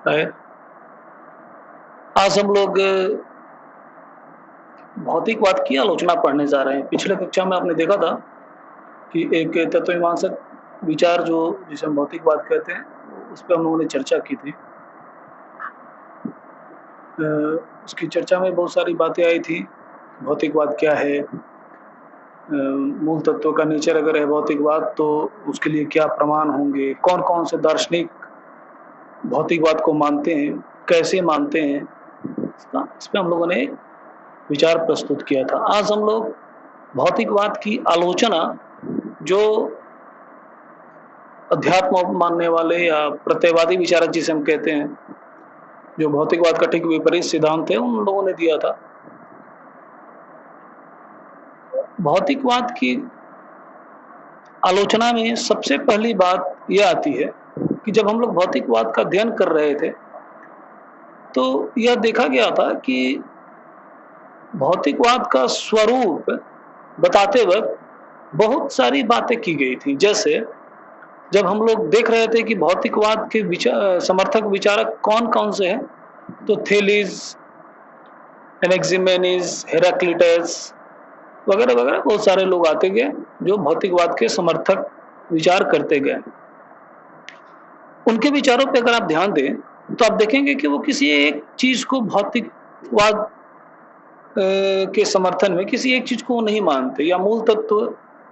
है। आज हम लोग भौतिकवाद की आलोचना पढ़ने जा रहे हैं। पिछले कक्षा में आपने देखा था कि एक तत्वमीमांसक विचार जो जिसे हम भौतिकवाद कहते हैं, उस पे हम लोगों ने चर्चा की थी। उसकी चर्चा में बहुत सारी बातें आई थी। भौतिकवाद क्या है? मूल तत्व का नेचर अगर है भौतिकवाद तो उसके लिए क्या प्रमाण होंगे? कौन-कौन से दार्शनिक भौतिकवाद को मानते हैं? कैसे मानते हैं? इस पे हम लोगों ने विचार प्रस्तुत किया था। आज हम लोग भौतिकवाद की आलोचना जो अध्यात्म मानने वाले या प्रत्ययवादी विचारक जिसे हम कहते हैं, जो भौतिकवाद का ठीक विपरीत सिद्धांत है, उन लोगों ने दिया था। भौतिकवाद की आलोचना में सबसे पहली बात यह आती है कि जब हम लोग भौतिकवाद का अध्ययन कर रहे थे, तो यह देखा गया था कि भौतिकवाद का स्वरूप बताते वक़्त बहुत सारी बातें की गई थी। जैसे जब हम लोग देख रहे थे कि भौतिकवाद के समर्थक विचारक कौन-कौन से हैं, तो थेलीज़, एनेक्सिमेनीज़, हेराक्लिटस वगैरह-वगैरह बहुत सारे लोग आते गए, जो भौतिकवाद के समर्थक विचार करते गए। उनके विचारों पे अगर आप ध्यान दें, तो आप देखेंगे कि वो किसी एक चीज़ को भौतिकवाद के समर्थन में किसी एक चीज़ को वो नहीं मानते या मूल तत्व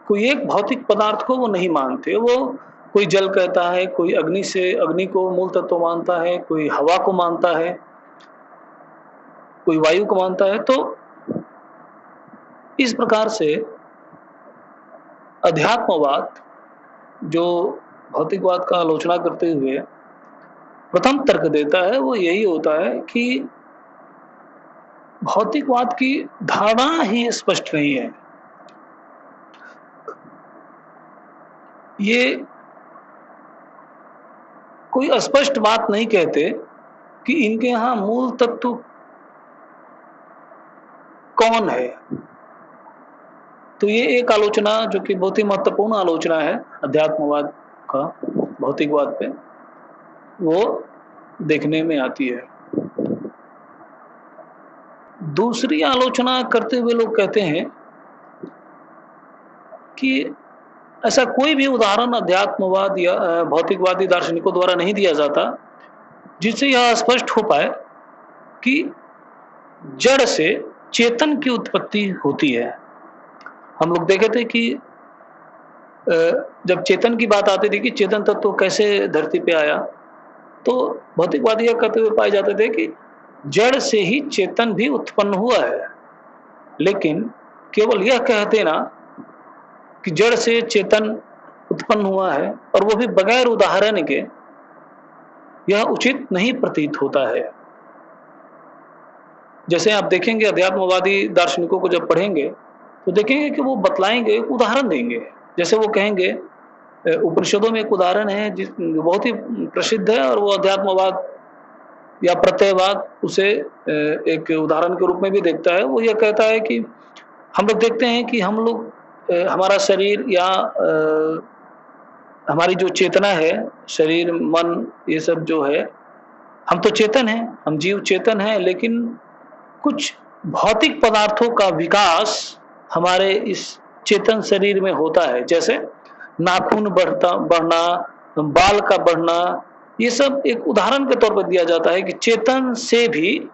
कोई एक भौतिक पदार्थ को वो नहीं मानते। वो कोई जल कहता है, कोई अग्नि को मूल तत्व मानता है, कोई हवा को मानता है, कोई वायु को मानता है। तो इस प्रकार से अध्यात्मवाद जो भौतिकवाद का आलोचना करते हुए प्रथम तर्क देता है, वो यही होता है कि भौतिकवाद की धारणा ही स्पष्ट नहीं है। ये कोई स्पष्ट बात नहीं कहते कि इनके यहाँ मूल तत्व कौन है। तो ये एक आलोचना जो कि बहुत ही महत्वपूर्ण आलोचना है अध्यात्मवाद का भौतिकवाद पे, वो देखने में आती है। दूसरी आलोचना करते हुए लोग कहते हैं कि ऐसा कोई भी उदाहरण अध्यात्मवाद या भौतिकवादी दार्शनिकों द्वारा नहीं दिया जाता, जिससे यह स्पष्ट हो पाए कि जड़ से चेतन की उत्पत्ति होती है। हम लोग देखे थे कि जब चेतन की बात आती थी कि चेतन तत्व कैसे धरती पे आया, तो भौतिकवादी यह कहते हुए पाए जाते थे कि जड़ से ही चेतन भी उत्पन्न हुआ है। लेकिन केवल यह कह देना कि जड़ से चेतन उत्पन्न हुआ है और वो भी बगैर उदाहरण के, यह उचित नहीं प्रतीत होता है। जैसे आप देखेंगे अध्यात्मवादी दार्शनिकों को जब पढ़ेंगे, तो देखेंगे कि वो बतलाएंगे, उदाहरण देंगे। जैसे वो कहेंगे, उपनिषदों में एक उदाहरण है जो बहुत ही प्रसिद्ध है और वो अध्यात्मवाद या प्रत्ययवाद उसे एक उदाहरण के रूप में भी देखता है। वो ये कहता है कि हम लोग देखते हैं कि हम लोग हमारा शरीर या हमारी जो चेतना है, शरीर, मन, ये सब जो है, हम तो चेतन हैं, हम जीव चेतन हैं, लेकिन कुछ भौतिक पदार्थों का विकास हमारे इस चेतन शरीर में होता है। जैसे नाखून बढ़ना, बाल का बढ़ना, ये सब एक उदाहरण के तौर पर दिया जाता है कि चेतन से भी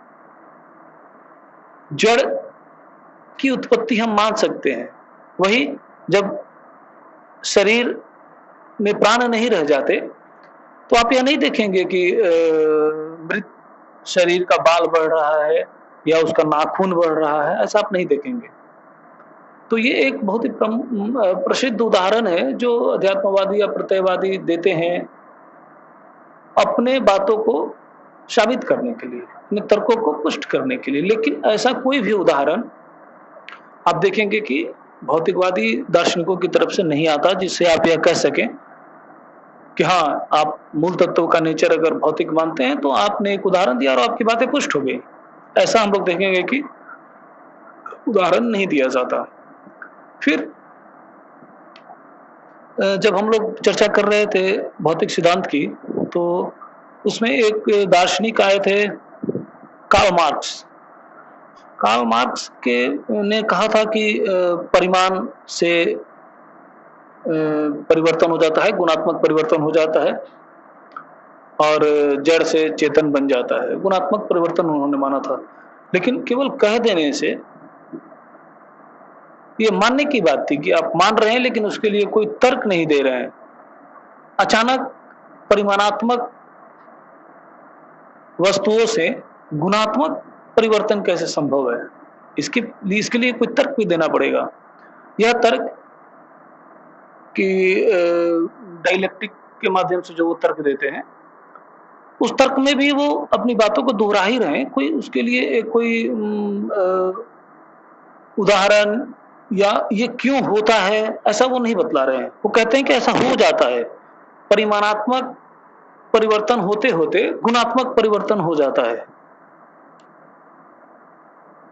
जड़ की उत्पत्ति हम मान सकते हैं। वही जब शरीर में प्राण नहीं रह जाते, तो आप यह नहीं देखेंगे कि मृत शरीर का बाल बढ़ रहा है या उसका नाखून बढ़ रहा है, ऐसा आप नहीं देखेंगे। तो ये एक बहुत ही प्रसिद्ध उदाहरण है जो अध्यात्मवादी या प्रत्ययवादी देते हैं अपने बातों को साबित करने के लिए, अपने तर्कों को पुष्ट करने के लिए। लेकिन ऐसा कोई भी उदाहरण आप देखेंगे कि भौतिकवादी दार्शनिकों की तरफ से नहीं आता जिससे आप यह कह सकें कि हाँ, आप मूल तत्व का नेचर अगर भौतिक मानते हैं तो आपने एक उदाहरण दिया और आपकी बातें पुष्ट हो गई। ऐसा हम लोग देखेंगे कि उदाहरण नहीं दिया जाता। फिर जब हम लोग चर्चा कर रहे थे भौतिक सिद्धांत की, तो उसमें एक दार्शनिक आए थे, कार्ल मार्क्स। कार्ल मार्क्स के ने कहा था कि परिमाण से परिवर्तन हो जाता है, गुणात्मक परिवर्तन हो जाता है और जड़ से चेतन बन जाता है। गुणात्मक परिवर्तन उन्होंने माना था। लेकिन केवल कह देने से ये मानने की बात थी कि आप मान रहे हैं लेकिन उसके लिए कोई तर्क नहीं दे रहे हैं। अचानक परिमाणात्मक वस्तुओं से गुणात्मक परिवर्तन कैसे संभव है? इसके लिए कोई तर्क भी देना पड़ेगा। यह तर्क कि डायलेक्टिक के माध्यम से जो वो तर्क देते हैं, उस तर्क में भी वो अपनी बातों को दोहरा ही रहे हैं। कोई उसके लिए कोई उदाहरण या ये क्यों होता है, ऐसा वो नहीं बतला रहे हैं। वो कहते हैं कि ऐसा हो जाता है। परिमाणात्मक परिवर्तन होते-होते गुणात्मक परिवर्तन हो जाता है।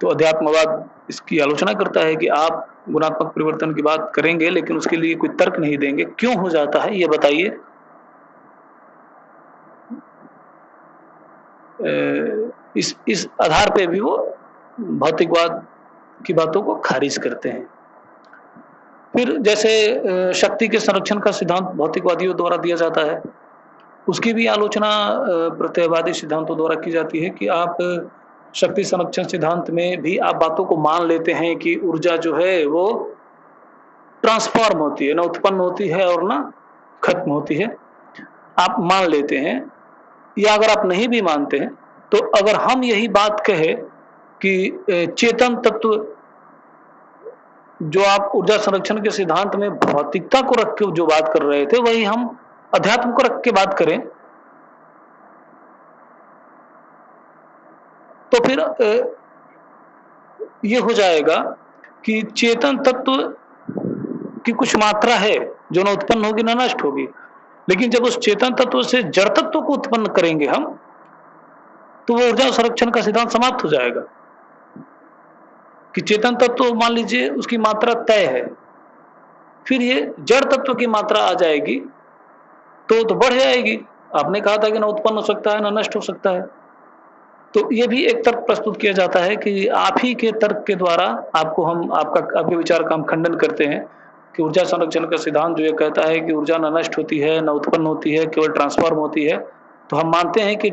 तो अध्यात्मवाद इसकी आलोचना करता है कि आप गुणात्मक परिवर्तन की बात करेंगे लेकिन उसके लिए कोई तर्क नहीं देंगे। क्यों हो जाता है ये बताइए? इस आधार पे भी वो भौतिकवाद की बातों को खारिज करते हैं। फिर जैसे शक्ति के संरक्षण का सिद्धांत भौतिकवादियों द्वारा दिया जाता है, उसकी भी आलोचना प्रत्ययवादी सिद्धांतों द्वारा की जाती है कि आप शक्ति संरक्षण सिद्धांत में भी आप बातों को मान लेते हैं कि ऊर्जा जो है वो ट्रांसफॉर्म होती है, ना उत्पन्न होती है और ना खत्म होती है। आप मान लेते हैं, या अगर आप नहीं भी मानते हैं तो अगर हम यही बात कहें कि चेतन तत्व जो आप ऊर्जा संरक्षण के सिद्धांत में भौतिकता को रख के जो बात कर रहे थे, वही हम अध्यात्म को रख के बात करें तो फिर ये हो जाएगा कि चेतन तत्व की कुछ मात्रा है जो ना उत्पन्न होगी ना नष्ट होगी। लेकिन जब उस चेतन तत्व से जड़ तत्व को उत्पन्न करेंगे हम, तो वो ऊर्जा संरक्षण का सिद्धांत समाप्त हो जाएगा। कि चेतन तत्व मान लीजिए उसकी मात्रा तय है, फिर ये जड़ तत्व की मात्रा आ जाएगी तो बढ़ जाएगी। आपने कहा था कि ना उत्पन्न हो सकता है ना नष्ट हो सकता है। तो ये भी एक तर्क प्रस्तुत किया जाता है कि आप ही के तर्क के द्वारा आपके विचार का हम खंडन करते हैं कि ऊर्जा संरक्षण का सिद्धांत जो ये कहता है कि ऊर्जा न नष्ट होती है, न उत्पन्न होती है, केवल ट्रांसफॉर्म होती है, तो हम मानते हैं कि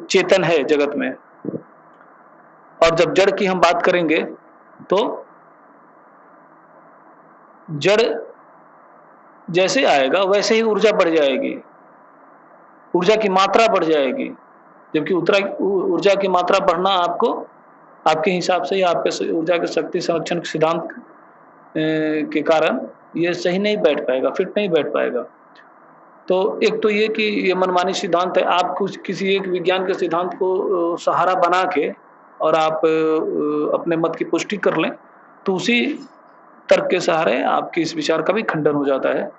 चेतन है जगत में। और जब जड़ की हम बात करेंगे तो जड़ जैसे आएगा वैसे ही ऊर्जा बढ़ जाएगी, ऊर्जा की मात्रा बढ़ जाएगी। जबकि ऊर्जा की मात्रा बढ़ना आपके हिसाब से या आपके ऊर्जा के शक्ति संरक्षण के सिद्धांत के कारण ये सही नहीं बैठ पाएगा, फिट नहीं बैठ पाएगा। तो एक तो ये कि ये मनमानी सिद्धांत है। आप किसी एक विज्ञान के सिद्धांत को सहारा बना के और आप अपने मत की पुष्टि कर लें, तो उसी तर्क के सहारे आपके इस विचार का भी खंडन हो जाता है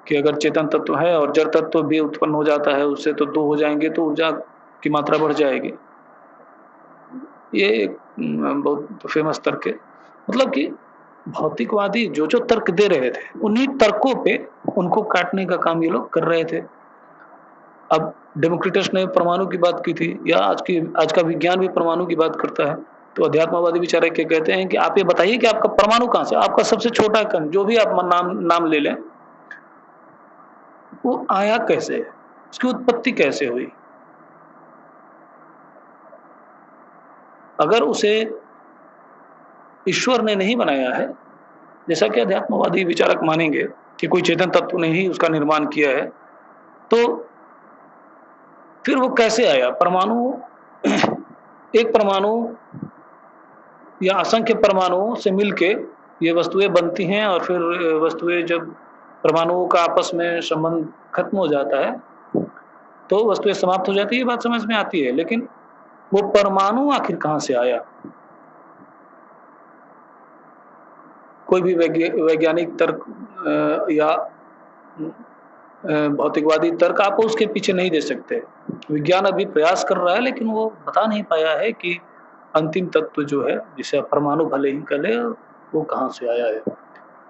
कि अगर चेतन तत्व है और जड़ तत्व भी उत्पन्न हो जाता है, उससे तो 2 हो जाएंगे तो ऊर्जा की मात्रा बढ़ जाएगी। ये एक बहुत फेमस तर्क है। मतलब कि भौतिकवादी जो तर्क दे रहे थे, उन्हीं तर्कों पे उनको काटने का काम ये लोग कर रहे थे। अब डेमोक्रिटस ने परमाणु की बात की थी, या आज का विज्ञान भी परमाणु की बात करता है। तो अध्यात्मवादी विचारक के कहते हैं कि आप ये बताइए कि आपका परमाणु कहां से, आपका सबसे छोटा कण जो भी आप नाम ले लें, वो आया कैसे, उसकी उत्पत्ति कैसे हुई? अगर उसे ईश्वर ने नहीं बनाया है, जैसा कि अध्यात्मवादी विचारक मानेंगे कि कोई चेतन तत्व ने ही उसका निर्माण किया है, तो फिर वो कैसे आया? परमाणु एक परमाणु या असंख्य परमाणुओं से मिलके ये वस्तुएं बनती हैं और फिर वस्तुएं जब परमाणुओं का आपस में संबंध खत्म हो जाता है तो वस्तुएं समाप्त हो जाती है। ये बात समझ में आती है, लेकिन वो परमाणु आखिर कहां से आया? कोई भी वैज्ञानिक तर्क या भौतिकवादी तर्क आप उसके पीछे नहीं दे सकते। विज्ञान अभी प्रयास कर रहा है लेकिन वो बता नहीं पाया है कि अंतिम तत्व जो है, जिसे परमाणु भले ही कह ले, वो कहां से आया है।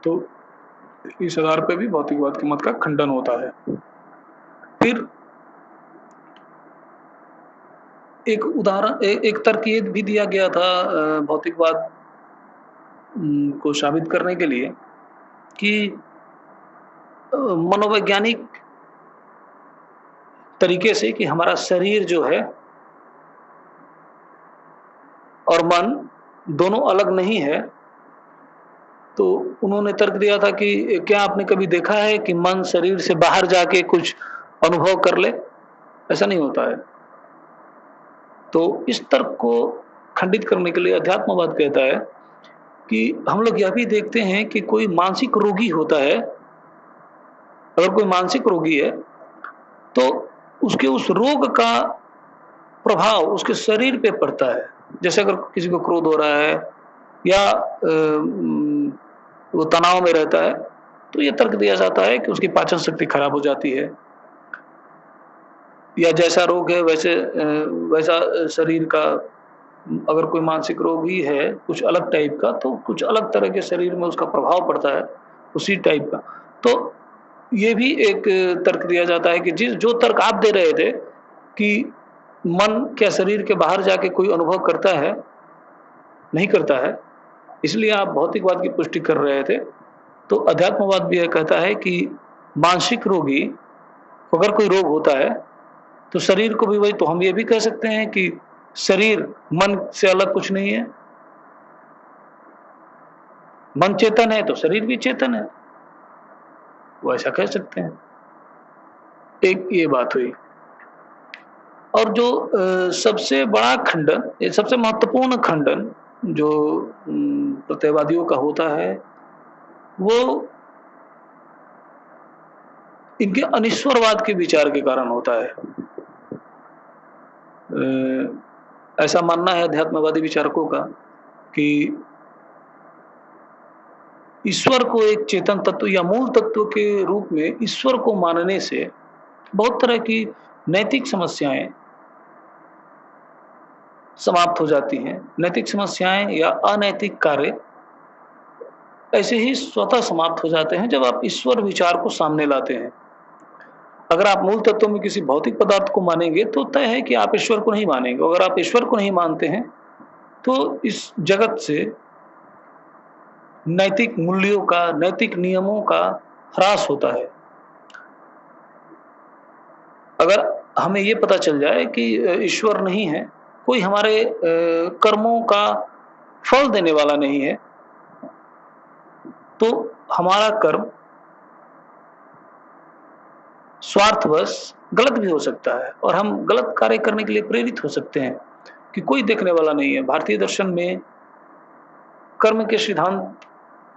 तो इस आधार पे भी भौतिकवाद के मत का खंडन होता है। फिर एक उदाहरण एक तर्क ये भी दिया गया था भौतिकवाद को साबित करने के लिए कि मनोवैज्ञानिक तरीके से कि हमारा शरीर जो है और मन दोनों अलग नहीं है। तो उन्होंने तर्क दिया था कि क्या आपने कभी देखा है कि मन शरीर से बाहर जाके कुछ अनुभव कर ले? ऐसा नहीं होता है। तो इस तर्क को खंडित करने के लिए अध्यात्मवाद कहता है कि हम लोग यह भी देखते हैं कि कोई मानसिक रोगी होता है, अगर कोई मानसिक रोगी है तो उसके उस रोग का प्रभाव उसके शरीर पे पड़ता है। जैसे अगर किसी को क्रोध हो रहा है या वो तनाव में रहता है, तो ये तर्क दिया जाता है कि उसकी पाचन शक्ति खराब हो जाती है, या जैसा रोग है वैसा शरीर का, अगर कोई मानसिक रोग ही है कुछ अलग टाइप का, तो कुछ अलग तरह के शरीर में उसका प्रभाव पड़ता है उसी टाइप का। तो ये भी एक तर्क दिया जाता है कि जो तर्क आप दे रहे थे कि मन क्या शरीर के बाहर जाके कोई अनुभव करता है, नहीं करता है, इसलिए आप भौतिकवाद की पुष्टि कर रहे थे। तो अध्यात्मवाद भी यह कहता है कि मानसिक रोगी अगर कोई रोग होता है तो शरीर को भी वही, तो हम ये भी कह सकते हैं कि शरीर मन से अलग कुछ नहीं है। मन चेतन है तो शरीर भी चेतन है, वो ऐसा कह सकते हैं। एक ये बात हुई। और जो सबसे बड़ा खंडन, ये सबसे महत्वपूर्ण खंडन जो प्रत्ययवादियों का होता है, वो इनके अनिश्वरवाद के विचार के कारण होता है। ऐसा मानना है अध्यात्मवादी विचारकों का कि ईश्वर को एक चेतन तत्व या मूल तत्व के रूप में ईश्वर को मानने से बहुत तरह की नैतिक समस्याएं समाप्त हो जाती हैं। नैतिक समस्याएं या अनैतिक कार्य ऐसे ही स्वतः समाप्त हो जाते हैं जब आप ईश्वर विचार को सामने लाते हैं। अगर आप मूल तत्व में किसी भौतिक पदार्थ को मानेंगे तो तय है कि आप ईश्वर को नहीं मानेंगे। अगर आप ईश्वर को नहीं मानते हैं तो इस जगत से नैतिक मूल्यों का, नैतिक नियमों का ह्रास होता है। अगर हमें ये पता चल जाए कि ईश्वर नहीं है, कोई हमारे कर्मों का फल देने वाला नहीं है, तो हमारा कर्म स्वार्थवश गलत भी हो सकता है और हम गलत कार्य करने के लिए प्रेरित हो सकते हैं कि कोई देखने वाला नहीं है। भारतीय दर्शन में कर्म के सिद्धांत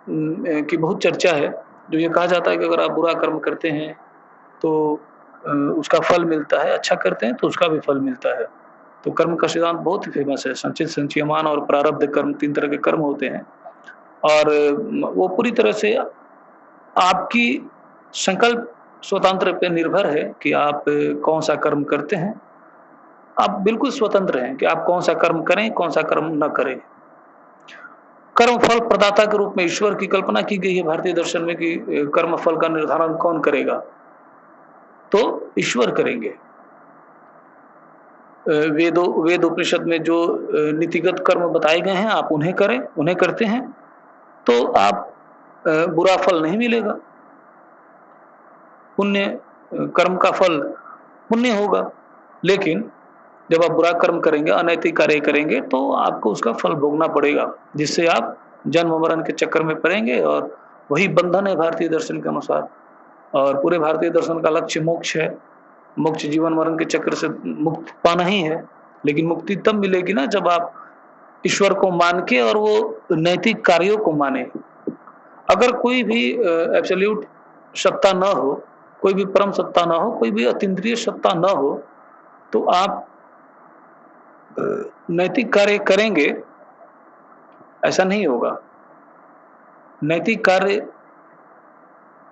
की बहुत चर्चा है, जो ये कहा जाता है कि अगर आप बुरा कर्म करते हैं तो उसका फल मिलता है, अच्छा करते हैं तो उसका भी फल मिलता है। तो कर्म का सिद्धांत बहुत ही फेमस है। संचित, संचयमान और प्रारब्ध कर्म, 3 तरह के कर्म होते हैं और वो पूरी तरह से आपकी संकल्प स्वतंत्र पे निर्भर है कि आप कौन सा कर्म करते हैं। आप बिल्कुल स्वतंत्र हैं कि आप कौन सा कर्म करें, कौन सा कर्म न करें। कर्म फल प्रदाता के रूप में ईश्वर की कल्पना की गई है भारतीय दर्शन में कि कर्म फल का निर्धारण कौन करेगा, तो ईश्वर करेंगे। वेद उपनिषद में जो नीतिगत कर्म बताए गए हैं आप उन्हें करें, उन्हें करते हैं तो आप बुरा फल नहीं मिलेगा। पुण्य कर्म का फल पुण्य होगा, लेकिन जब आप बुरा कर्म करेंगे, अनैतिक कार्य करेंगे तो आपको उसका फल भोगना पड़ेगा, जिससे आप जन्म मरण के चक्कर में पड़ेंगे और वही बंधन है भारतीय दर्शन के अनुसार। और पूरे भारतीय दर्शन का लक्ष्य मोक्ष है। मोक्ष जीवन मरण के चक्र से मुक्त पाना ही है, लेकिन मुक्ति तब मिलेगी ना जब आप ईश्वर को मान के और वो नैतिक कार्यों को माने। अगर कोई भी एब्सोल्यूट सत्ता न हो, कोई भी परम सत्ता न हो, कोई भी अतीन्द्रिय सत्ता न हो, तो आप नैतिक कार्य करेंगे, ऐसा नहीं होगा। नैतिक कार्य,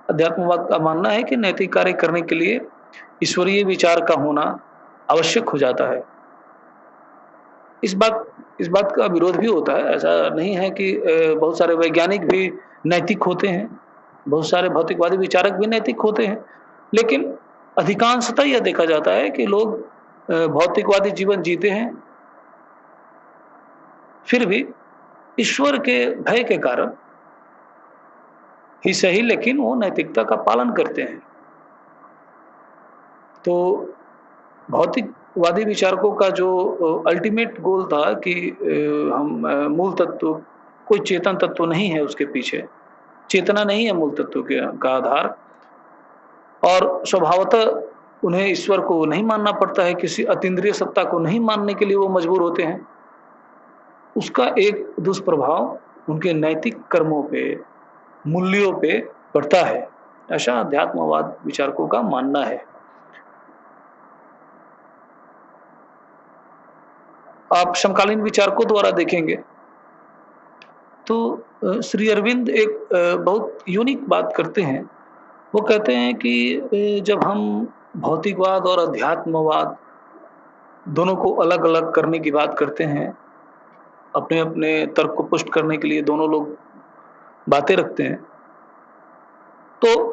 अध्यात्मवाद का मानना है कि नैतिक कार्य करने के लिए ईश्वरीय विचार का होना आवश्यक हो जाता है। इस बात का विरोध भी होता है। ऐसा नहीं है कि बहुत सारे वैज्ञानिक भी नैतिक होते हैं, बहुत सारे भौतिकवादी विचारक भी नैतिक होते हैं, लेकिन अधिकांशतः यह देखा जाता है कि लोग भौतिकवादी जीवन जीते हैं, फिर भी ईश्वर के भय के कारण ही सही, लेकिन वो नैतिकता का पालन करते हैं। तो भौतिकवादी विचारकों का जो अल्टीमेट गोल था कि हम मूल तत्व, कोई चेतन तत्व नहीं है उसके पीछे, चेतना नहीं है मूल तत्व के का आधार, और स्वभावतः उन्हें ईश्वर को नहीं मानना पड़ता है, किसी अतीन्द्रिय सत्ता को नहीं मानने के लिए वो मजबूर होते हैं। उसका एक दुष्प्रभाव उनके नैतिक कर्मों पे, मूल्यों पे पड़ता है, ऐसा अध्यात्मवाद विचारकों का मानना है। आप समकालीन विचारकों द्वारा देखेंगे तो श्री अरविंद एक बहुत यूनिक बात करते हैं। वो कहते हैं कि जब हम भौतिकवाद और अध्यात्मवाद दोनों को अलग-अलग करने की बात करते हैं, अपने-अपने तर्क को पुष्ट करने के लिए दोनों लोग बातें रखते हैं, तो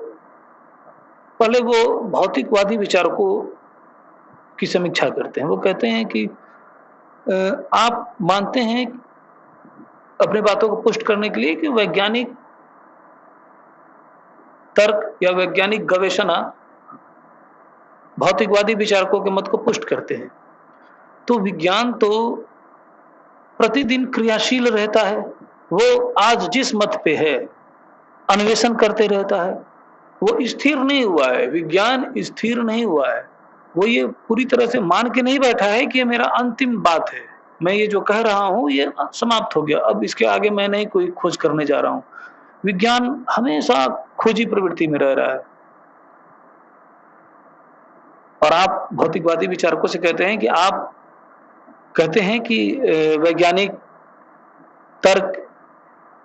पहले वो भौतिकवादी विचारकों की समीक्षा करते हैं। वो कहते हैं कि आप मानते हैं अपनी बातों को पुष्ट करने के लिए कि वैज्ञानिक तर्क या वैज्ञानिक गवेषणा भौतिकवादी विचारकों के मत को पुष्ट करते हैं। तो विज्ञान तो प्रतिदिन क्रियाशील रहता है, वो आज जिस मत पे है अन्वेषण करते रहता है, वो स्थिर नहीं हुआ है, विज्ञान स्थिर नहीं हुआ है। वो ये पूरी तरह से मान के नहीं बैठा है कि ये मेरा अंतिम बात है, मैं ये जो कह रहा हूँ ये समाप्त हो गया, अब इसके आगे मैं नहीं कोई खोज करने जा रहा हूँ। विज्ञान हमेशा खोजी प्रवृत्ति में रह रहा है। और आप भौतिकवादी विचारकों से कहते हैं कि आप कहते हैं कि वैज्ञानिक तर्क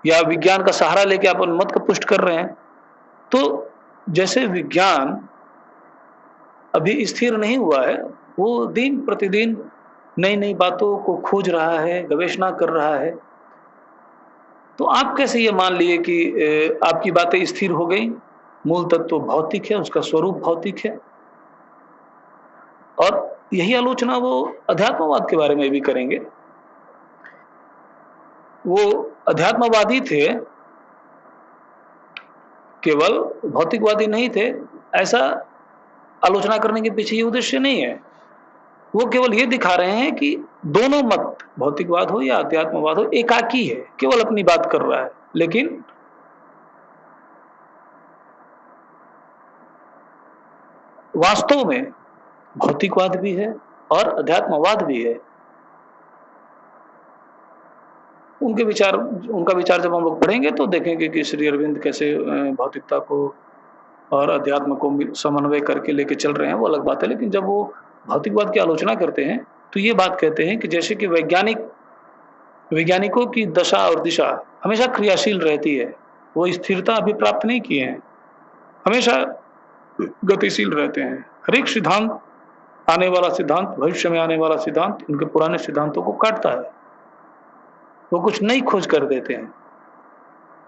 या विज्ञान का सहारा लेके आप उन मत को पुष्ट कर रहे हैं, तो जैसे विज्ञान अभी स्थिर नहीं हुआ है, वो दिन प्रतिदिन नई-नई बातों को खोज रहा है, गवेषणा कर रहा है, तो आप कैसे ये मान लिए कि आपकी बातें स्थिर हो गई, मूल तत्व भौतिक है, उसका स्वरूप भौतिक है। और यही आलोचना वो अध्यात्मवाद के बारे में भी करेंगे। वो अध्यात्मवादी थे, केवल भौतिकवादी नहीं थे, ऐसा आलोचना करने के पीछे ये उद्देश्य नहीं है। वो केवल ये दिखा रहे हैं कि दोनों मत, भौतिकवाद हो या अध्यात्मवाद हो, एकाकी है, केवल अपनी बात कर रहा है, लेकिन वास्तव में भौतिकवाद भी है और अध्यात्मवाद भी है। उनका विचार जब हम लोग पढ़ेंगे तो देखेंगे कि श्री अरविंद कैसे भौतिकता को और अध्यात्म को समन्वय करके लेके चल रहे हैं, वो अलग बात है। लेकिन जब वो भौतिकवाद की आलोचना करते हैं तो ये बात कहते हैं कि जैसे कि वैज्ञानिकों की दशा और दिशा हमेशा क्रियाशील रहती है, वो स्थिरता अभी प्राप्त नहीं किए हैं, हमेशा गतिशील रहते हैं। हर एक सिद्धांत, आने वाला सिद्धांत, भविष्य में आने वाला सिद्धांत उनके पुराने सिद्धांतों को काटता है, वो कुछ नई खोज कर देते हैं।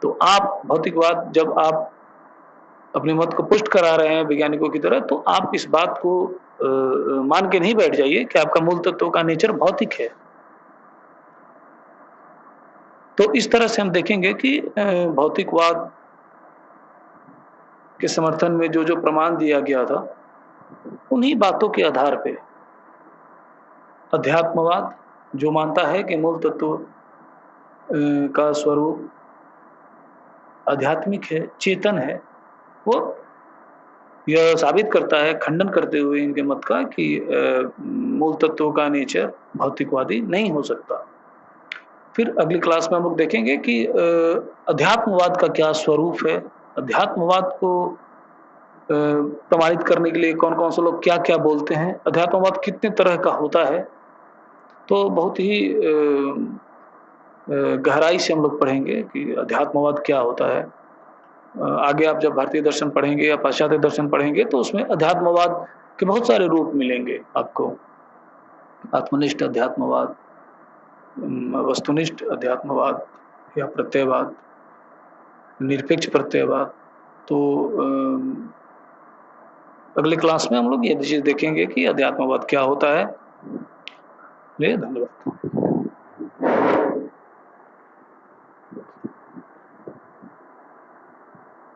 तो आप भौतिकवाद जब आप अपने मत को पुष्ट करा रहे हैं वैज्ञानिकों की तरह, तो आप इस बात को मान के नहीं बैठ जाइए कि आपका मूल तत्व का नेचर भौतिक है। तो इस तरह से हम देखेंगे कि भौतिकवाद के समर्थन में जो प्रमाण दिया गया था, उन्हीं बातों के आधार पे अध्यात्मवाद जो मानता है कि मूल तत्व का स्वरूप आध्यात्मिक है, चेतन है, वो यह साबित करता है, खंडन करते हुए इनके मत का, कि मूल तत्व का नेचर भौतिकवादी नहीं हो सकता। फिर अगली क्लास में हम लोग देखेंगे कि अध्यात्मवाद का क्या स्वरूप है, अध्यात्मवाद को प्रमाणित करने के लिए कौन-कौन से लोग क्या-क्या बोलते हैं, अध्यात्मवाद कितने तरह का होता है। तो बहुत ही गहराई से हम लोग पढ़ेंगे कि अध्यात्मवाद क्या होता है। आगे आप जब भारतीय दर्शन पढ़ेंगे या पाश्चात्य दर्शन पढ़ेंगे तो उसमें अध्यात्मवाद के बहुत सारे रूप मिलेंगे आपको। आत्मनिष्ठ अध्यात्मवाद, वस्तुनिष्ठ अध्यात्मवाद या प्रत्ययवाद, निरपेक्ष प्रत्ययवाद। तो अगले क्लास में हम लोग ये चीज़ देखेंगे कि अध्यात्मवाद क्या होता है। धन्यवाद।